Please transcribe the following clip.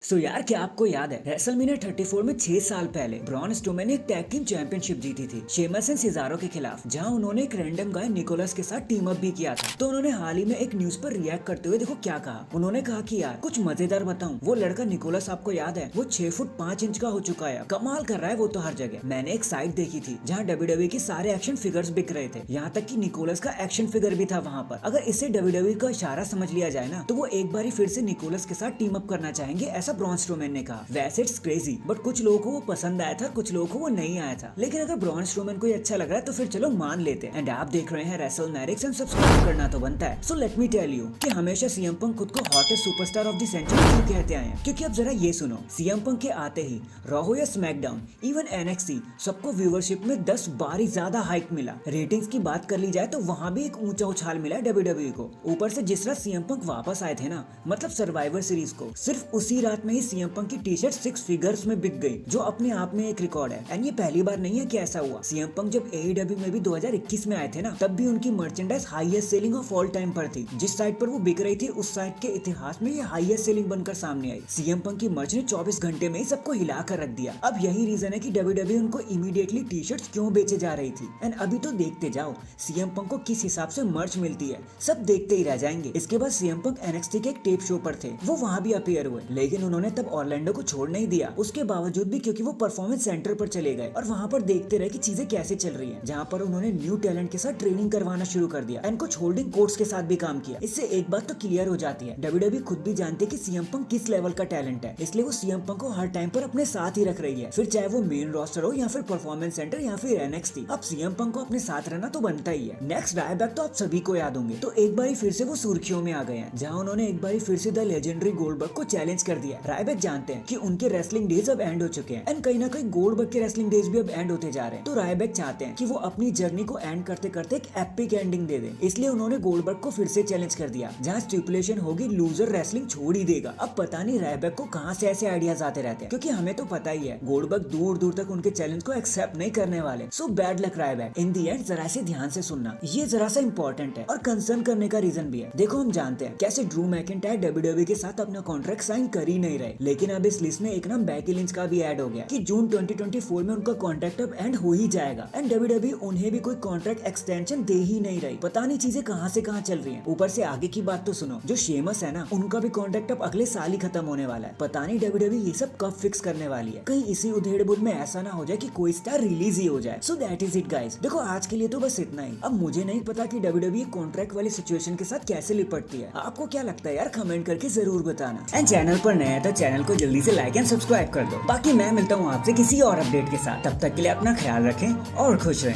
यार क्या आपको याद है रेसलमेनिया 34 में 6 साल पहले ब्रॉन स्ट्रोमैन ने एक टैग टीम चैंपियनशिप जीती थी शेमस एंड सिजारो के खिलाफ, जहां उन्होंने एक रैंडम गाय निकोलस के साथ टीम अप भी किया था। तो उन्होंने हाल ही में एक न्यूज पर रिएक्ट करते हुए देखो क्या कहा। उन्होंने कहा कि यार कुछ मजेदार बताऊं, वो लड़का निकोलस आपको याद है, वो 6 फुट 5 इंच का हो चुका है, कमाल कर रहा है वो तो हर जगह। मैंने एक साइट देखी थी जहाँ WWE के सारे एक्शन फिगर्स बिक रहे थे, यहाँ तक कि निकोलस का एक्शन फिगर भी था वहाँ पर। अगर इसे WWE का इशारा समझ लिया जाए ना, तो वो एक बार फिर से निकोलस के साथ टीम अप करना चाहेंगे, ऐसा ब्रॉन स्ट्रोमैन ने कहा। वैसे इट्स क्रेजी, बट कुछ लोगों को वो पसंद आया था, कुछ लोगों को वो नहीं आया था। लेकिन अगर ब्रॉन स्ट्रोमैन को ये अच्छा लग रहा है तो फिर चलो मान लेते हैं। एंड आप देख रहे हैं रेसलमैनिक्स एंड सब्सक्राइब करना तो बनता है। So let me tell you कि हमेशा सीएम पंक खुद को hottest superstar of the century क्यों कहते आए हैं। क्योंकि अब जरा ये सुनो, सीएम पंक के आते ही रॉ हो या स्मैकडाउन, इवन एनएक्सटी, सबको व्यूअरशिप में 10 बार ज्यादा हाइक मिला। रेटिंग्स की बात कर ली जाए तो वहां भी एक ऊंचा उछाल मिला डब्ल्यूडब्ल्यूई को। ऊपर से जिस रात सीएम पंक वापस आए थे ना, मतलब सर्वाइवर सीरीज को, सिर्फ उसी रात में ही सीएम पंक की टी शर्ट 6 फिगर्स में बिक गई, जो अपने आप में एक रिकॉर्ड है। एंड ये पहली बार नहीं है कि ऐसा हुआ। सीएम पंक जब एईडब्ल्यू में भी 2021 में आए थे ना, तब भी उनकी merchandise highest selling of all time पर थी। जिस साइट पर वो बिक रही थी, उस साइट के इतिहास में ये हाईएस्ट सेलिंग बनकर सामने आई। सीएम पंक की मर्च ने 24 घंटे में ही सबको हिला कर रख दिया। अब यही रीजन है कि डब्ल्यूडब्ल्यूई उनको इमीडिएटली टी शर्ट्स क्यों बेचे जा रही थी। एंड अभी तो देखते जाओ सीएम पंक को किस हिसाब से मर्च मिलती है, सब देखते ही रह जाएंगे। इसके बाद सीएम पंक एनएक्सटी के एक टेप शो पर थे, वो वहाँ भी अपीयर हुए, लेकिन उन्होंने तब ऑरलैंडो को छोड़ नहीं दिया। उसके बावजूद भी, क्योंकि वो परफॉर्मेंस सेंटर पर चले गए और वहाँ पर देखते रहे कि चीजें कैसे चल रही हैं, जहाँ पर उन्होंने न्यू टैलेंट के साथ ट्रेनिंग करवाना शुरू कर दिया एंड कुछ होल्डिंग कोर्ट्स के साथ भी काम किया। इससे एक बात तो क्लियर हो जाती है, डब्ल्यूडब्ल्यूई खुद भी जानती है कि सीएम पंक किस लेवल का टैलेंट है, इसलिए वो सीएम पंक को हर टाइम पर अपने साथ ही रख रही है। फिर चाहे वो मेन रोस्टर हो या फिर परफॉर्मेंस सेंटर या फिर एनएक्सटी, अब सीएम पंक को अपने साथ रहना तो बनता ही है। नेक्स्ट रायबैक तो आप सभी को याद होंगे, तो एक बार फिर से वो सुर्खियों में आ गए हैं, जहाँ उन्होंने एक बार फिर से द लेजेंडरी गोल्डबर्ग को चैलेंज कर दिया। रायबैक जानते हैं कि उनके रेसलिंग डेज अब एंड हो चुके हैं एंड कहीं ना कहीं गोल्डबर्ग के रेसलिंग डेज भी अब एंड होते जा रहे हैं। तो रायबैक चाहते हैं कि वो अपनी जर्नी को एंड करते करते एक एपिक एंडिंग दे दे, इसलिए उन्होंने गोल्डबर्ग को फिर से चैलेंज कर दिया, जहाँ स्टिपुलेशन होगी लूजर रेसलिंग छोड़ ही देगा। अब पता नहीं रायबैक को कहाँ से ऐसे आइडियाज आते रहते हैं, क्योंकि हमें तो पता ही है गोल्डबर्ग दूर दूर तक उनके चैलेंज को एक्सेप्ट नहीं करने वाले। So bad luck Rybak. In the and जरा से ध्यान से सुनना, ये जरा सा इंपॉर्टेंट है और कंसर्न करने का रीजन भी है। देखो हम जानते हैं कैसे ड्रू मैकिंटायर डब्ल्यूडब्ल्यूई के साथ अपना कॉन्ट्रैक्ट साइन कर ही नहीं रहे, लेकिन अब इस लिस्ट में एक नाम बेकी लिंच का भी ऐड हो गया कि जून 2024 में उनका कॉन्ट्रैक्ट अब एंड हो ही जाएगा एंड डब्ल्यूडब्ल्यूई उन्हें भी कोई कॉन्ट्रैक्ट एक्सटेंशन दे ही नहीं रही। पता नहीं चीजें कहां से कहां चल रही हैं। ऊपर से आगे की बात तो सुनो, जो शेमस है ना, उनका भी कॉन्ट्रैक्ट अब अगले साल ही खत्म होने वाला है। पता नहीं डब्ल्यूडब्ल्यूई ये सब कब फिक्स करने वाली है, कहीं इसी उधेड़-बुन में ऐसा ना हो जाए कि कोई स्टार रिलीज ही हो जाए। So that is it guys. देखो आज के लिए तो बस इतना ही। अब मुझे नहीं पता कि डब्ल्यूडब्ल्यूई कॉन्ट्रैक्ट वाली सिचुएशन के साथ कैसे निपटती है, आपको क्या लगता है यार, कमेंट करके जरूर बताना। एंड चैनल पर नया है तो चैनल को जल्दी से लाइक एंड सब्सक्राइब कर दो। बाकी मैं मिलता हूँ आपसे किसी और अपडेट के साथ, तब तक के लिए अपना ख्याल रखें और खुश रहें।